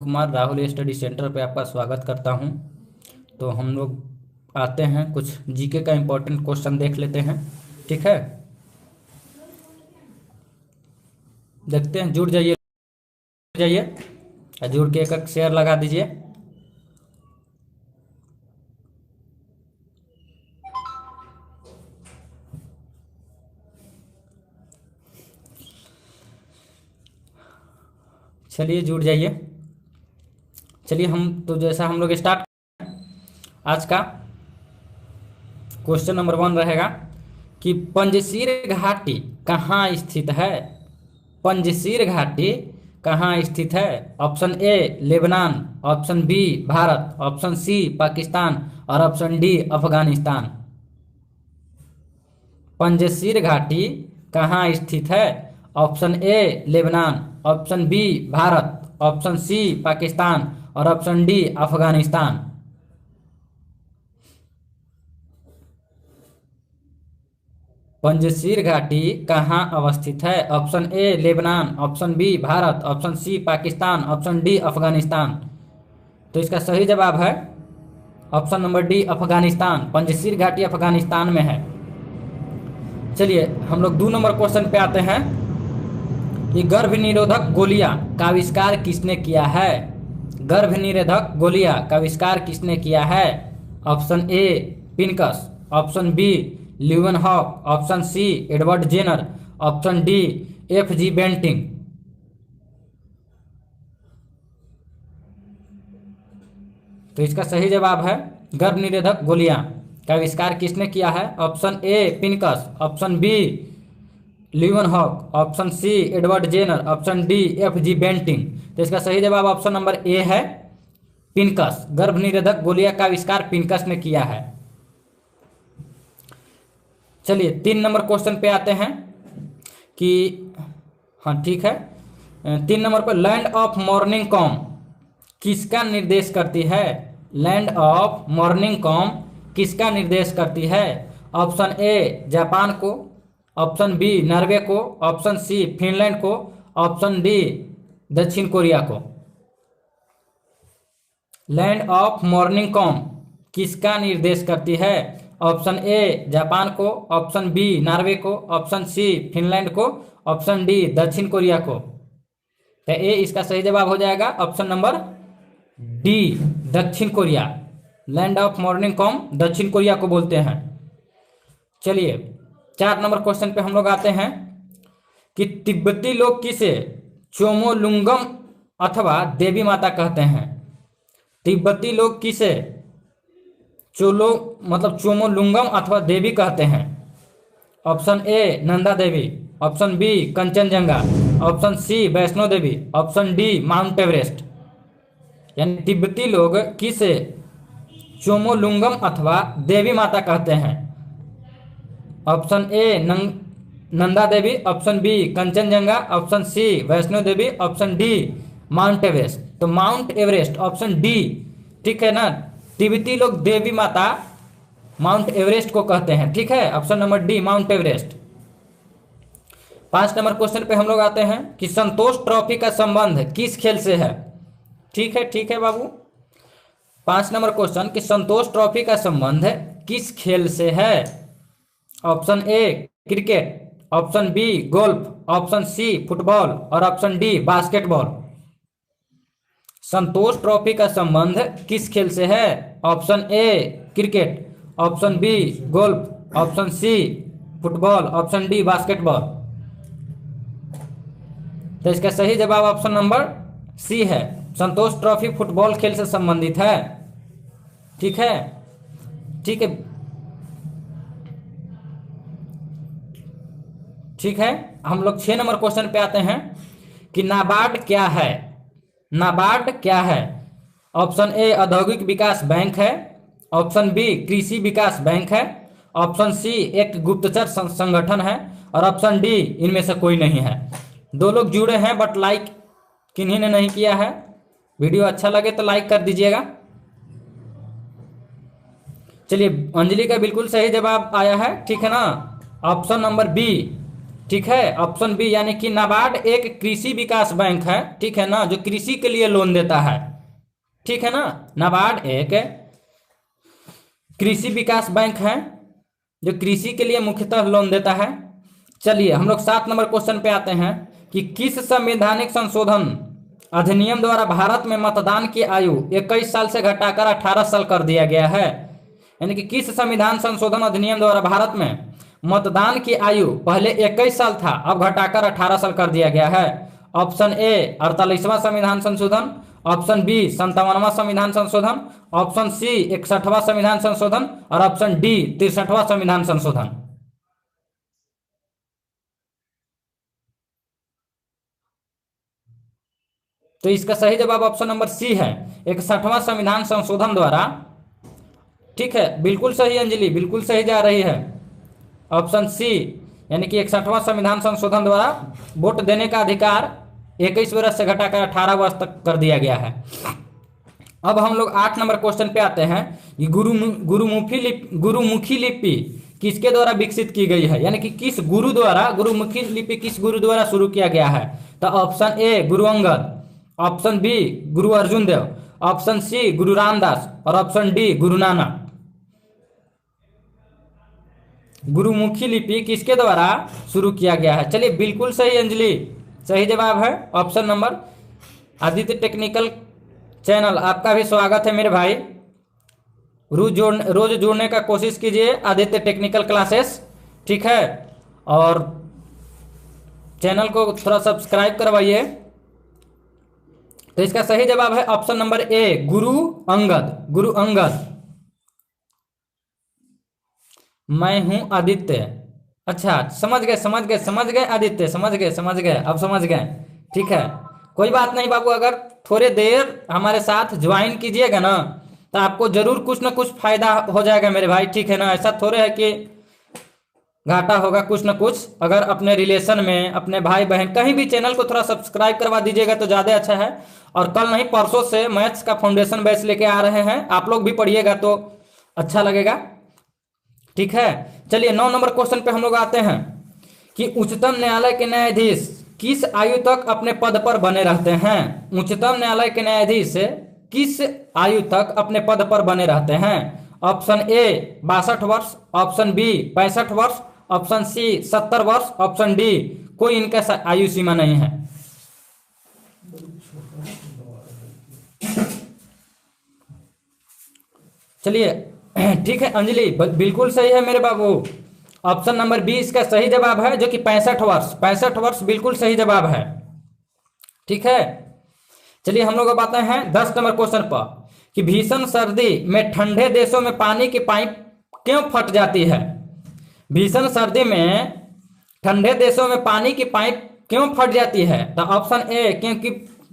Kumar Rahul study centre पे आपका स्वागत करता हूं। तो हम लोग आते हैं, कुछ जीके का इम्पोर्टेंट क्वेश्चन देख लेते हैं। ठीक है, देखते हैं। जुड़ जाइए, जाइए और जुड़ के एक शेयर लगा दीजिए। चलिए जुड़ जाइए। चलिए जैसा हम लोग स्टार्ट आज का क्वेश्चन नंबर 1 रहेगा कि पंजशीर घाटी कहाँ स्थित है। पंजशीर घाटी कहाँ स्थित है? Option A Lebanon, option B Bharat, option C Pakistan और ऑप्शन डी अफगानिस्तान। पंजशीर घाटी कहाँ स्थित है? Option A Lebanon, option B Bharat, option C Pakistan और ऑप्शन डी अफगानिस्तान। पंजशीर घाटी कहाँ अवस्थित है? Option A Lebanon, option B Bharat, option C Pakistan, option D Afghanistan. तो इसका सही जवाब है option number D Afghanistan. Panjshir घाटी अफगानिस्तान में है। चलिए हम लोग 2 नंबर क्वेश्चन पे आते हैं कि गर्भ निरोधक गोलियां का आविष्कार किसने किया है? गर्भ निरोधक गोलियां का आविष्कार किसने किया है? Option A Pincus, option B Leeuwenhoek, option C Edward Jenner, option D F G. Banting. तो इसका सही जवाब है गर्भ निरोधक गोलियां का आविष्कार किसने किया है? Option A Pincus, option B Leeuwenhoek, option C Edward Jenner, option D F G. Banting. तो इसका सही जवाब ऑप्शन नंबर ए है पिनकस। गर्भ निरोधक गोलियां का आविष्कार पिनकस ने किया है। चलिए 3 नंबर क्वेश्चन पे आते हैं कि हाँ ठीक है, 3 नंबर पर लैंड ऑफ मॉर्निंग कॉम किसका निर्देश करती है? लैंड ऑफ मॉर्निंग कॉम किसका निर्देश करती है? ऑप्शन ए जापान को, ऑप्शन बी नॉर्वे को, ऑप्शन सी फिनलैंड को, ऑप्शन डी दक्षिण कोरिया को। लैंड ऑफ मॉर्निंग कॉम किसका निर्देश करती है? ऑप्शन ए जापान को, ऑप्शन बी नॉर्वे को, ऑप्शन सी फिनलैंड को, ऑप्शन डी दक्षिण कोरिया को। तो ए इसका सही जवाब हो जाएगा ऑप्शन नंबर डी दक्षिण Korea. Land of morning com दक्षिण कोरिया को बोलते हैं। चलिए 4 नंबर क्वेश्चन पे हम लोग आते हैं कि तिब्बती लोग किसे चोमोलुंगम अथवा देवी माता कहते हैं? तिब्बती लोग किसे चोमोलुंगम अथवा देवी कहते हैं? Option A Nanda Devi, option B Kanchenjunga, option C Vaishno Devi, option D Mount Everest. यानी तिब्बती लोग किसे चोमोलुंगम अथवा देवी माता कहते हैं? Option A Nanda Devi, option B Kanchenjunga, option C Vaishno Devi, option D Mount Everest. तो माउंट एवरेस्ट ऑप्शन डी ठीक है ना। तिब्बती लोग देवी माता माउंट एवरेस्ट को कहते हैं। ठीक है, option number D Mount Everest. 5 number question पे हम लोग आते हैं कि संतोष ट्रॉफी का संबंध किस खेल से है? ठीक है बाबू। 5 नंबर क्वेश्चन कि संतोष ट्रॉफी का संबंध किस खेल से है? Option A cricket, option B golf, option C football और option D basketball. Santosh trophy का संबंध किस खेल से है? Option A cricket, option B golf, option C football, option D basketball. तो इसका सही जवाब ऑप्शन नंबर सी है। संतोष ट्रॉफी फुटबॉल खेल से संबंधित है। ठीक है, ठीक है, ठीक है। हम लोग 6 नंबर क्वेश्चन पे आते हैं कि नाबार्ड क्या है? नाबार्ड क्या है? ऑप्शन ए औद्योगिक विकास बैंक है, ऑप्शन बी कृषि विकास बैंक है, ऑप्शन सी एक गुप्तचर संगठन है और ऑप्शन डी इनमें से कोई नहीं है। 2 लोग जुड़े हैं बट लाइक किन्हीं ने नहीं किया है। वीडियो अच्छा लगे तो लाइक कर दीजिएगा। चलिए अंजलि का बिल्कुल सही जवाब आया है। ठीक है ना, ऑप्शन नंबर बी ठीक है। ऑप्शन बी यानी कि नाबार्ड एक कृषि विकास बैंक है, ठीक है ना, जो कृषि के लिए लोन देता है, ठीक है ना। नाबार्ड एक कृषि विकास बैंक है जो कृषि के लिए मुख्यतः लोन देता है। चलिए हम लोग 7 नंबर क्वेश्चन पे आते हैं कि किस संवैधानिक संशोधन अधिनियम द्वारा भारत में मतदान की आयु 21 साल से घटाकर 18 साल कर दिया गया है। यानी कि किस संविधान संशोधन अधिनियम द्वारा भारत में मतदान की आयु पहले 21 साल था, अब घटाकर 18 साल कर दिया गया है। ऑप्शन ए 48वां संविधान संशोधन, ऑप्शन बी 57वां संविधान संशोधन, ऑप्शन सी 61वां संविधान संशोधन और ऑप्शन डी 63वां संविधान संशोधन। तो इसका सही जवाब ऑप्शन नंबर सी है, 61वां संविधान संशोधन द्वारा। ठीक है, बिल्कुल सही अंजलि, बिल्कुल सही जा रही है। ऑप्शन सी यानी कि 61वां संविधान संशोधन द्वारा वोट देने का अधिकार 21 वर्ष से घटाकर 18 वर्ष तक कर दिया गया है। अब हम लोग 8 नंबर क्वेश्चन पे आते हैं। ये गुरुमुखी लिपि किसके द्वारा विकसित की गई है, यानी कि किस गुरु द्वारा गुरुमुखी लिपि किस गुरु द्वारा शुरू किया गया है। तो option A Guru Angad, option B Guru Arjun Dev, option C गुरु रामदास और ऑप्शन डी गुरु नानक। गुरुमुखी लिपि किसके द्वारा शुरू किया गया है। चलिए बिल्कुल सही अंजलि, सही जवाब है option number. Aditya technical channel आपका भी स्वागत है मेरे भाई। रोज जुड़ने का कोशिश कीजिए आदित्य टेक्निकल क्लासेस, ठीक है, और चैनल को थोड़ा सब्सक्राइब करवाइए। तो इसका सही जवाब है option number A Guru Angad. Guru Angad. मैं हूं आदित्य। अच्छा, समझ गए आदित्य, समझ गए, अब समझ गए। ठीक है, कोई बात नहीं बाबू, अगर थोड़े देर हमारे साथ ज्वाइन कीजिएगा ना तो आपको जरूर कुछ ना कुछ फायदा हो जाएगा मेरे भाई, ठीक है ना। ऐसा थोड़े है कि घाटा होगा, कुछ ना कुछ। अगर अपने रिलेशन में अपने भाई बहन कहीं भी चैनल को थोड़ा सब्सक्राइब करवा दीजिएगा तो ज़्यादा अच्छा है। और कल नहीं परसों से मैथ्स का फाउंडेशन बैच लेके आ रहे हैं, आप लोग भी पढ़िएगा तो अच्छा लगेगा, ठीक है। चलिए 9 नंबर क्वेश्चन पे हम लोग आते हैं कि उच्चतम न्यायालय के न्यायाधीश किस आयु तक अपने पद पर बने रहते हैं। उच्चतम न्यायालय के न्यायाधीश किस आयु तक अपने पद पर बने रहते हैं। ऑप्शन ए 62 वर्ष, ऑप्शन बी 65 वर्ष, ऑप्शन सी 70 वर्ष, ऑप्शन डी कोई इनका आयु सीमा नहीं है। चलिए ठीक है अंजलि, बिल्कुल सही है मेरे बाबू। ऑप्शन नंबर बी इसका सही जवाब है, जो कि 65 वर्ष। 65 वर्ष बिल्कुल सही जवाब है, ठीक है। चलिए हम लोग अब आते हैं 10 नंबर क्वेश्चन पर कि भीषण सर्दी में ठंडे देशों में पानी की पाइप क्यों फट जाती है। भीषण सर्दी में ठंडे देशों में पानी की पाइप क्यों फट जाती है। तो ऑप्शन ए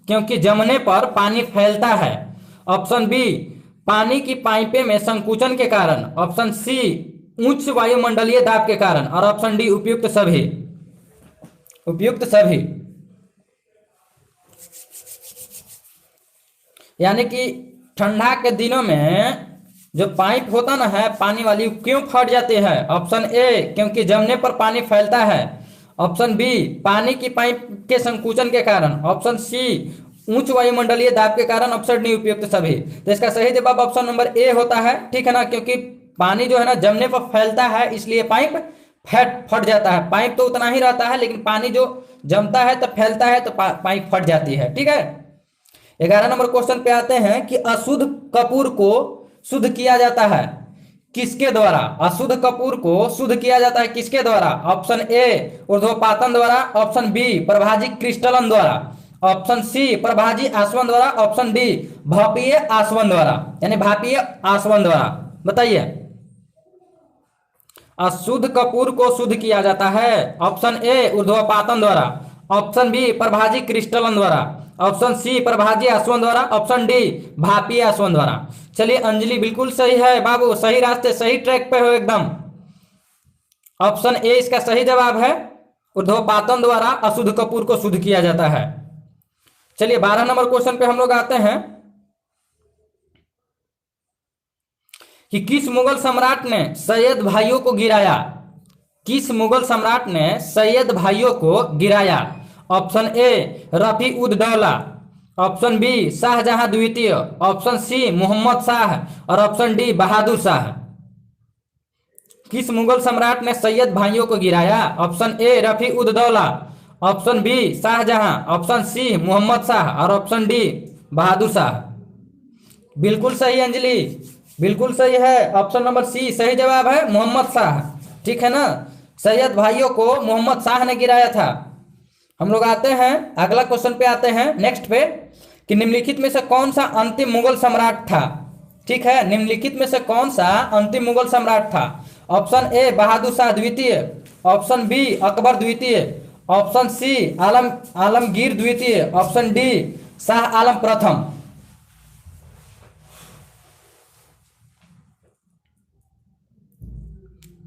क्योंकि जमने पर पानी फैलता है, ऑप्शन बी पानी की पाइपें में संकुचन के कारण, ऑप्शन सी उच्च वायुमंडलीय दाब के कारण और ऑप्शन डी उपयुक्त सभी। उपयुक्त सभी यानी कि ठंडा के दिनों में जो पाइप होता ना है पानी वाली क्यों फट जाती है। ऑप्शन ए क्योंकि जमने पर पानी फैलता है, ऑप्शन बी पानी की पाइप के संकुचन के कारण, ऑप्शन सी उच्च वायुमंडलीय दाब के कारण, ऑप्शन डी उपयुक्त सभी। तो इसका सही जवाब ऑप्शन नंबर ए होता है, ठीक है ना, क्योंकि पानी जो है ना जमने पर फैलता है इसलिए पाइप फट जाता है। पाइप तो उतना ही रहता है लेकिन पानी जो जमता है तो फैलता है तो पाइप फट जाती है, ठीक है। 11 नंबर क्वेश्चन पे आते हैं कि अशुद्ध कपूर को शुद्ध किया जाता है किसके द्वारा। अशुद्ध कपूर को शुद्ध किया जाता है किसके द्वारा। ऑप्शन ए ऊर्ध्वपातन द्वारा, ऑप्शन बी प्रभाजी क्रिस्टलन द्वारा, ऑप्शन सी प्रभाजी आसवन द्वारा, ऑप्शन डी भापीय आसवन द्वारा, यानी भापीय आसवन द्वारा। बताइए, अशुद्ध कपूर को शुद्ध किया जाता है ऑप्शन ए ऊर्ध्वपातन द्वारा, ऑप्शन बी प्रभाजी क्रिस्टलन द्वारा, ऑप्शन सी प्रभाजी आसवन द्वारा, ऑप्शन डी भापीय आसवन द्वारा। चलिए अंजलि बिल्कुल सही है बाबू, सही रास्ते सही ट्रैक पे हो एकदम। ऑप्शन ए इसका सही जवाब है, ऊर्ध्वपातन द्वारा अशुद्ध कपूर को शुद्ध किया जाता है। चलिए 12 नंबर क्वेश्चन पे हम लोग आते हैं कि किस मुगल सम्राट ने सैयद भाइयों को गिराया। किस मुगल सम्राट ने सैयद भाइयों को गिराया? Option A Rafi ud Daula, option B Shahjahan द्वितीय, ऑप्शन सी मोहम्मद शाह और ऑप्शन डी बहादुर शाह। किस मुगल सम्राट ने सैयद भाइयों को गिराया? Option A Rafi ud Daula, option B Shahjahan, option C Mohammad Shah और ऑप्शन डी बहादुर शाह। बिल्कुल सही अंजलि, बिल्कुल सही है। ऑप्शन नंबर सी सही जवाब है, मोहम्मद शाह। ठीक है ना, सैयद भाइयों को मोहम्मद शाह ने गिराया था। हम लोग आते हैं अगला क्वेश्चन पे, आते हैं नेक्स्ट पे कि निम्नलिखित में से कौन सा अंतिम मुगल सम्राट था? ठीक है, निम्नलिखित में से कौन सा अंतिम मुगल सम्राट था? ऑप्शन ए बहादुर शाह द्वितीय, ऑप्शन बी अकबर द्वितीय, ऑप्शन सी आलमगीर द्वितीय, ऑप्शन डी शाह आलम प्रथम।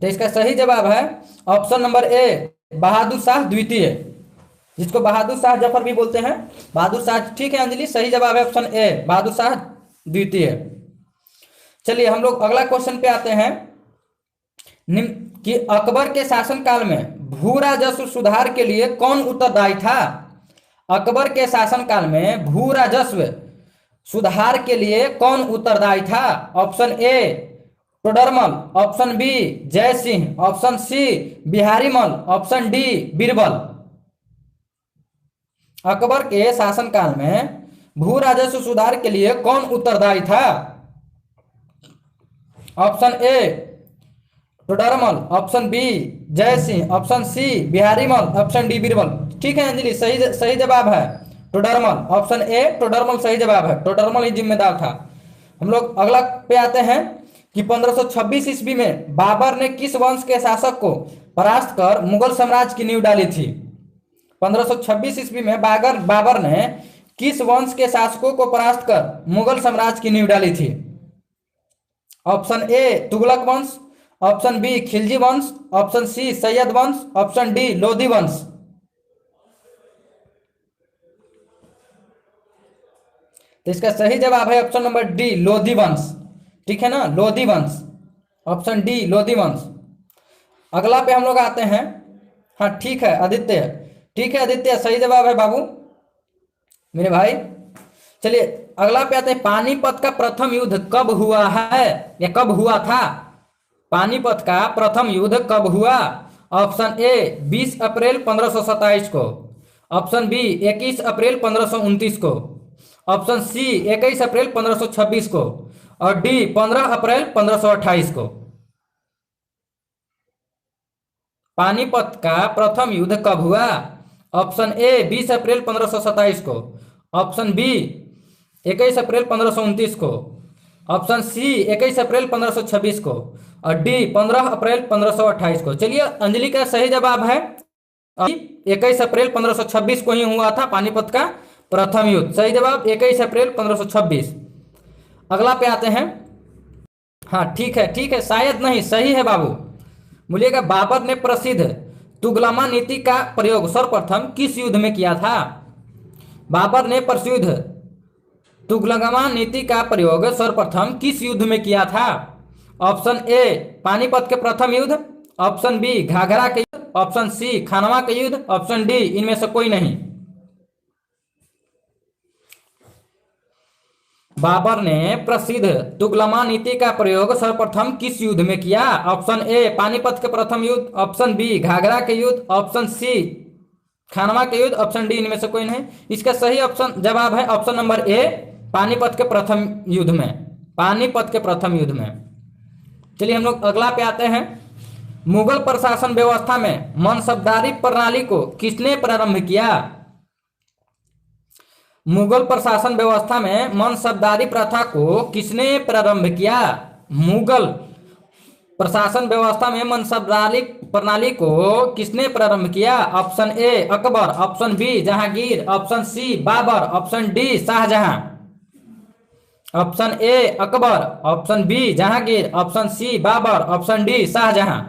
तो इसका सही जवाब है option number A Bahadur Shah द्वितीय, जिसको बहादुर शाह जफर भी बोलते हैं, बहादुर शाह। ठीक है अंजलि, सही जवाब है ऑप्शन ए बहादुर शाह द्वितीय। चलिए हम लोग अगला क्वेश्चन पे आते हैं कि अकबर के शासनकाल में भू राजस्व सुधार के लिए कौन उत्तरदायी था? अकबर के शासनकाल में भू राजस्व सुधार के लिए कौन उत्तरदायी था? Option A Todarmal, option B Jai Singh, option C Bihari मल, ऑप्शन डी बीरबल। अकबर के शासनकाल में भू राजस्व सुधार के लिए कौन उत्तरदायी था? Option A Todarmal, option B Jai Singh, option C Bihari मल, ऑप्शन डी बीरबल। ठीक है अंजलि, सही जवाब है टोडरमल, ऑप्शन ए टोडरमल सही जवाब है, टोडरमल ही जिम्मेदार था। हम लोग अगला पे आते हैं कि 1526 ईस्वी में बाबर ने किस वंश के शासक को परास्त कर मुगल साम्राज्य की नींव डाली थी? 1526 ईस्वी में बाबर ने किस वंश के शासकों को परास्त कर मुगल साम्राज्य की नींव डाली थी? ऑप्शन ए तुगलक वंश, ऑप्शन बी खिलजी वंश, ऑप्शन सी सैयद वंश, ऑप्शन डी लोधी वंश। तो इसका सही जवाब है ऑप्शन नंबर डी लोधी वंश। ठीक है ना, लोधी वंश, ऑप्शन डी लोधी वंश। अगला पे हम लोग आते हैं, हाँ ठीक है आदित्य, ठीक है आदित्य सही जवाब है बाबू मेरे भाई। चलिए अगला पे आते हैं, पानीपत का प्रथम युद्ध कब हुआ है या कब हुआ था? पानीपत का प्रथम युद्ध कब हुआ? ऑप्शन ए 20 अप्रैल 1527 को, ऑप्शन बी 21 अप्रैल 1529 को, ऑप्शन सी 21 अप्रैल 1526 को और डी 15 अप्रैल 1528 को। पानीपत का प्रथम युद्ध कब हुआ? ऑप्शन ए 20 अप्रैल 1527 को, ऑप्शन बी 21 अप्रैल 1529 को, ऑप्शन सी 21 अप्रैल 1526 को और डी 15 अप्रैल 1528 को। चलिए अंजलि का सही जवाब है 21 अप्रैल 1526 को ही हुआ था पानीपत का प्रथम युद्ध। सही जवाब 21 अप्रैल 1526। अगला पे आते हैं, हाँ ठीक है शायद नहीं सही है बाबू। बोलिएगा बाबर ने प्रसिद्ध तुगलमा नीति का प्रयोग सर्वप्रथम किस युद्ध में किया था? बाबर ने प्रसिद्ध तुगलमा नीति का प्रयोग सर्वप्रथम किस युद्ध में किया था? ऑप्शन ए पानीपत के प्रथम युद्ध, ऑप्शन बी घाघरा के युद्ध, ऑप्शन सी खानवा के युद्ध, ऑप्शन डी इनमें से कोई नहीं। बाबर ने प्रसिद्ध तुगलमा नीति का प्रयोग सर्वप्रथम किस युद्ध में किया? ऑप्शन ए पानीपत के प्रथम युद्ध, ऑप्शन बी घाघरा के युद्ध, ऑप्शन सी खानवा के युद्ध, ऑप्शन डी इनमें से कोई नहीं। इसका सही ऑप्शन जवाब है ऑप्शन नंबर ए पानीपत के प्रथम युद्ध में, पानीपत के प्रथम युद्ध में। चलिए हम लोग अगला पे आते हैं, मुगल प्रशासन व्यवस्था में मनसबदारी प्रणाली को किसने प्रारंभ किया? मुगल प्रशासन व्यवस्था में मनसबदारी प्रथा को किसने प्रारंभ किया? मुगल प्रशासन व्यवस्था में मनसबदारी प्रणाली को किसने प्रारंभ किया? Option A Akbar, option B Jahangir, option C Babur, option D Shahjahan. Option A Akbar, option B Jahangir, option C Babur, option D Shahjahan.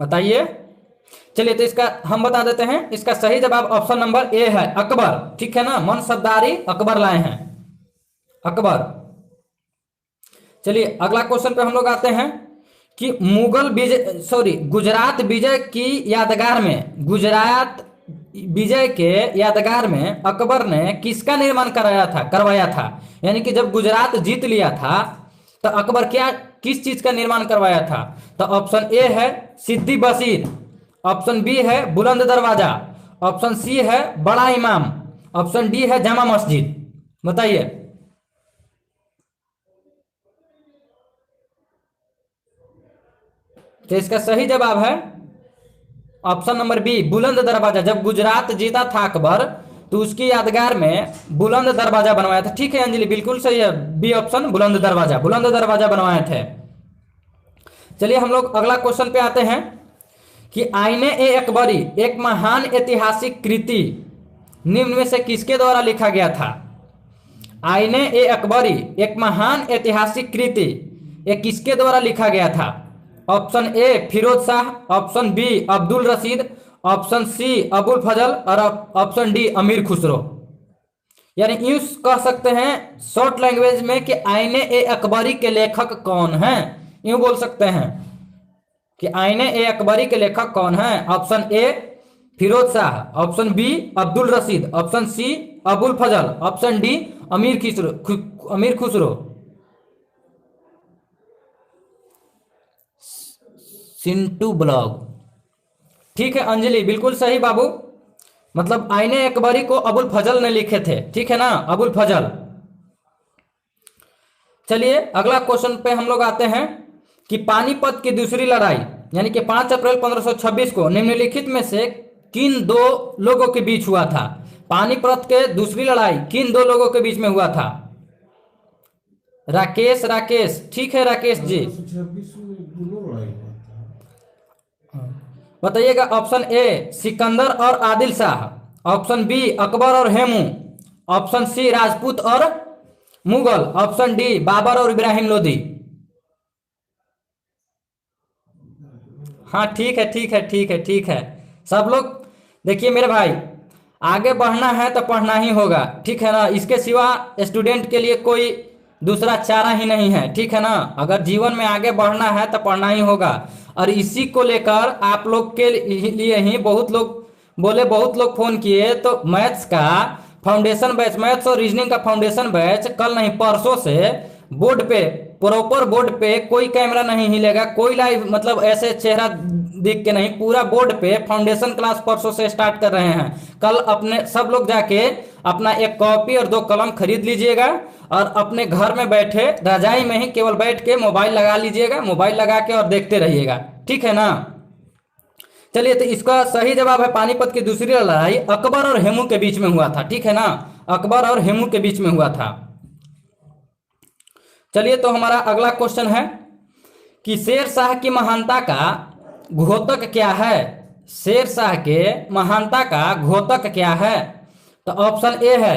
बताइए। चलिए तो इसका हम बता देते हैं, इसका सही जवाब ऑप्शन नंबर ए है अकबर। ठीक है ना, मनसबदारी अकबर लाए हैं, अकबर। चलिए अगला क्वेश्चन पे हम लोग आते हैं कि गुजरात विजय की यादगार में, गुजरात विजय के यादगार में अकबर ने किसका निर्माण करवाया था। यानी कि जब गुजरात जीत लिया था तो अकबर किस चीज का निर्माण करवाया था। तो ऑप्शन ए है सिद्दी बशीर, ऑप्शन बी है बुलंद दरवाजा, ऑप्शन सी है बड़ा इमाम, ऑप्शन डी है जामा मस्जिद। बताइए। तो इसका सही जवाब है ऑप्शन नंबर बी बुलंद दरवाजा। जब गुजरात जीता था अकबर तो उसकी यादगार में बुलंद दरवाजा बनवाया था। ठीक है अंजलि, बिल्कुल सही है, बी ऑप्शन बुलंद दरवाजा बनवाए थे। चलिए हम लोग अगला क्वेश्चन पे आते हैं कि आईने ए अकबरी एक महान ऐतिहासिक कृति निम्न में से किसके द्वारा लिखा गया था। आईने ए अकबरी एक महान ऐतिहासिक कृति ये किसके द्वारा लिखा गया था। Option A Firoz Shah, option B Abdul Rashid, option C Abul Fazl और ऑप्शन डी अमीर खुसरो। यानी यूं कह सकते हैं शॉर्ट लैंग्वेज में कि आईने ए अकबरी के लेखक कौन हैं। यूं बोल सकते हैं कि आईने ए अकबरी के लेखक कौन हैं। Option A Firoz Shah, option B Abdul Rashid, option C Abul Fazal, option D Amir Khusro. Sintu blog. ठीक है अंजलि, बिल्कुल सही बाबू। मतलब आईने अकबरी को अबुल फजल ने लिखे थे। ठीक है ना, अबुल फजल। चलिए अगला क्वेश्चन पे हम लोग आते हैं कि पानीपत की दूसरी लड़ाई यानी कि 5 अप्रैल 1526 को निम्नलिखित में से किन दो लोगों के बीच हुआ था। पानीपत के दूसरी लड़ाई किन दो लोगों के बीच में हुआ था। राकेश। ठीक है राकेश जी, बताइएगा। ऑप्शन ए सिकंदर और आदिल शाह, ऑप्शन बी अकबर और हेमू, ऑप्शन सी राजपूत और मुगल, ऑप्शन डी बाबर और इब्राहिम लोदी। हाँ ठीक है। सब लोग देखिए मेरे भाई, आगे बढ़ना है तो पढ़ना ही होगा। ठीक है ना, इसके सिवा स्टूडेंट के लिए कोई दूसरा चारा ही नहीं है। ठीक है ना, अगर जीवन में आगे बढ़ना है तो पढ़ना ही होगा। और इसी को लेकर आप लोग के लिए ही बहुत लोग फोन किए तो मैथ्स का फाउंडेशन बैच, मैथ्स और रीजनिंग का फाउंडेशन बैच कल नहीं परसों से बोर्ड पे, प्रॉपर बोर्ड पे कोई कैमरा नहीं हिलेगा, कोई लाइव मतलब ऐसे चेहरा दिख के नहीं, पूरा बोर्ड पे फाउंडेशन क्लास परसों से स्टार्ट कर रहे हैं। कल अपने सब लोग जाके अपना एक कॉपी और 2 कलम खरीद लीजिएगा और अपने घर में बैठे रजाई में ही केवल बैठ के मोबाइल लगा लीजिएगा, मोबाइल लगा के और देखते रहिएगा। ठीक है ना। चलिए तो इसका सही जवाब है पानीपत की दूसरी लड़ाई अकबर और हेमू के बीच में हुआ था। ठीक है ना, अकबर और हेमू के बीच में हुआ था। चलिए तो हमारा अगला क्वेश्चन है कि शेर शाह की महानता का घोतक क्या है। शेर शाह के महानता का घोतक क्या है। तो ऑप्शन ए है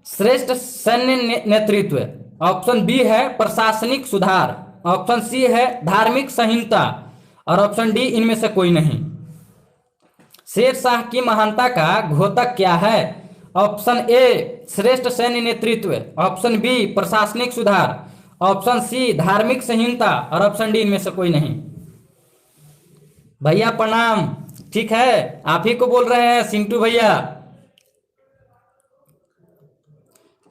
श्रेष्ठ सैन्य नेतृत्व, ऑप्शन बी है प्रशासनिक सुधार, ऑप्शन सी है धार्मिक संहिता और ऑप्शन डी इनमें से कोई नहीं। शेर शाह की महानता का घोतक क्या है। ऑप्शन ए श्रेष्ठ सैन्य नेतृत्व, ऑप्शन बी प्रशासनिक सुधार, ऑप्शन सी धार्मिक संहिता और ऑप्शन डी इनमें से कोई नहीं। भैया प्रणाम। ठीक है, आप ही को बोल रहे हैं सिंटू भैया।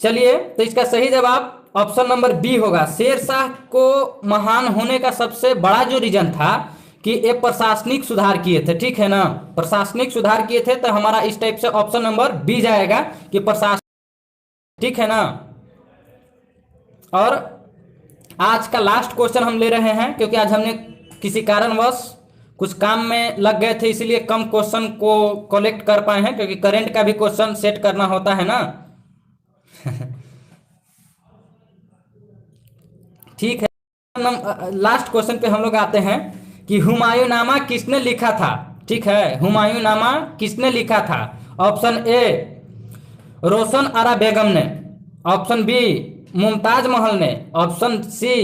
चलिए तो इसका सही जवाब ऑप्शन नंबर बी होगा। शेर शाह को महान होने का सबसे बड़ा जो रीजन था कि ये प्रशासनिक सुधार किए थे। ठीक है ना, प्रशासनिक सुधार किए थे, तो हमारा इस टाइप से ऑप्शन नंबर बी जाएगा कि प्रशासन। ठीक है ना। और आज का लास्ट क्वेश्चन हम ले रहे हैं क्योंकि आज हमने किसी कारणवश कुछ काम में लग गए थे, इसीलिए कम क्वेश्चन को कलेक्ट कर पाए हैं, क्योंकि करंट का भी क्वेश्चन सेट करना होता है ना। ठीक है, लास्ट क्वेश्चन पे हम लोग आते हैं कि हुमायूंनामा किसने लिखा था। ठीक है, हुमायूंनामा किसने लिखा था। ऑप्शन ए रोशन आरा बेगम ने, ऑप्शन बी मुमताज महल ने, option C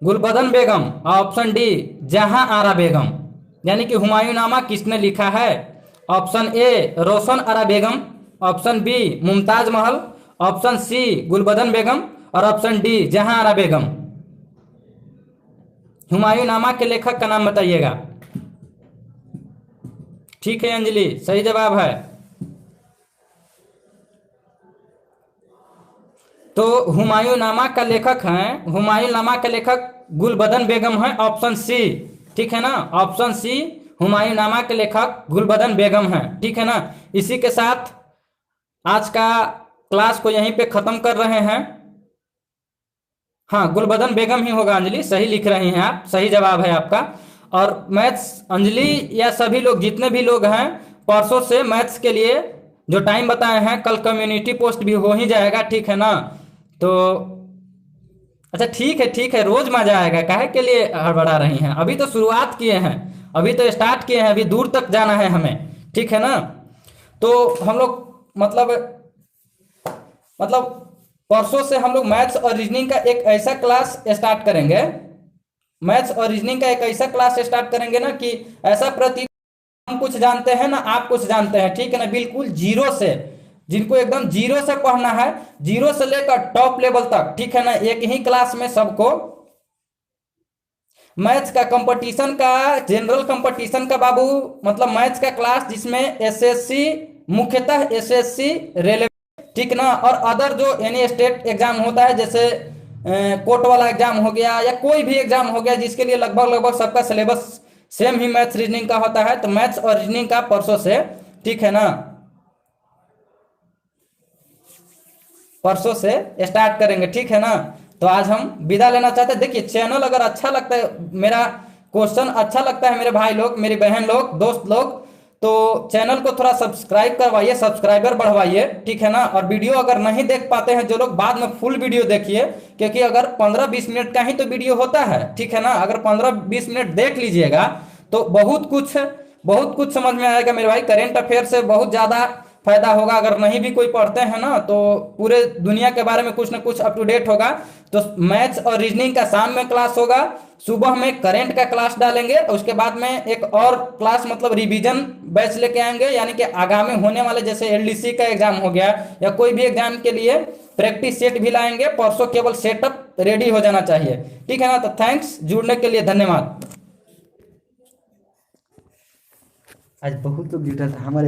Gulbadan Begum, option D Jahan Ara Begum. यानी कि हुमायूंनामा किसने लिखा है। Option A Roshan Ara Begum, option B Mumtaz Mahal, option C Gulbadan बेगम और ऑप्शन डी जहां आरा बेगम। हुमायूंनामा के लेखक का नाम बताइएगा। ठीक है अंजलि, सही जवाब है। तो हुमायूंनामा का लेखक है, हुमायूंनामा का लेखक गुलबदन बेगम है, ऑप्शन सी। ठीक है ना, ऑप्शन सी, हुमायूंनामा के लेखक गुलबदन बेगम है। ठीक है ना। इसी के साथ आज का क्लास को यहीं पे खत्म कर रहे हैं। हाँ, गुलबदन बेगम ही होगा अंजलि, सही लिख रही हैं आप, सही जवाब है आपका। और मैथ्स अंजलि या सभी लोग जितने भी लोग हैं, परसों से मैथ्स के लिए जो टाइम बताए हैं, कल कम्युनिटी पोस्ट भी हो ही जाएगा। ठीक है ना। तो अच्छा ठीक है, रोज मजा आएगा, काहे के लिए हड़बड़ा रही हैं? अभी तो शुरुआत किए हैं, अभी तो स्टार्ट किए हैं, अभी दूर तक जाना है हमें। ठीक है ना। तो हम लोग मतलब मतलब परसों से हम लोग मैथ्स और रीजनिंग का एक ऐसा क्लास स्टार्ट करेंगे, मैथ्स और रीजनिंग का एक ऐसा क्लास स्टार्ट करेंगे ना कि ऐसा प्रतीत हम कुछ जानते हैं ना, आप कुछ जानते हैं। ठीक है ना, बिल्कुल जीरो से, जिनको एकदम जीरो से पढ़ना है, जीरो से लेकर टॉप लेवल तक। ठीक है ना, एक ही क्लास में सबको मैथ्स का कंपटीशन का, जनरल कंपटीशन का बाबू, मतलब मैथ्स का क्लास जिसमें एसएससी, मुख्यतः एसएससी रेलवे, ठीक ना, और अदर जो एनी स्टेट एग्जाम होता है, जैसे कोर्ट वाला एग्जाम हो गया या कोई भी एग्जाम हो गया जिसके लिए लगभग लगभग सबका सिलेबस सेम ही मैथ्स रीजनिंग का होता है, तो मैथ्स और रीजनिंग का परसों से, ठीक है ना, परसों से स्टार्ट करेंगे। ठीक है ना। तो आज हम विदा लेना चाहते हैं। देखिए, चैनल अगर अच्छा लगता है, मेरा क्वेश्चन अच्छा लगता है, मेरे भाई लोग, मेरी बहन लोग, दोस्त लोग, तो चैनल को थोड़ा सब्सक्राइब करवाइए, सब्सक्राइबर बढ़वाइए। ठीक है ना। और वीडियो अगर नहीं देख पाते हैं जो लोग, बाद में फुल वीडियो देखिए, क्योंकि अगर 15-20 मिनट का ही तो वीडियो होता है। ठीक है ना, अगर 15-20 मिनट देख लीजिएगा तो बहुत कुछ समझ में आएगा मेरे भाई। करेंट अफेयर से बहुत ज़्यादा फायदा होगा। अगर नहीं भी कोई पढ़ते हैं ना, तो पूरे दुनिया के बारे में कुछ ना कुछ अप टू डेट होगा। तो मैथ्स और रीजनिंग का शाम में क्लास होगा, सुबह में करंट का क्लास डालेंगे, और उसके बाद में एक और क्लास मतलब रिवीजन बैच लेके आएंगे, यानी कि आगामी होने वाले जैसे एलडीसी का एग्जाम हो गया या कोई भी एग्जाम के लिए प्रैक्टिस सेट भी लाएंगे। परसों केवल सेटअप रेडी हो जाना चाहिए। ठीक है ना। तो थैंक्स, जुड़ने के लिए धन्यवाद। आज बहुत लोग जुटा था हमारे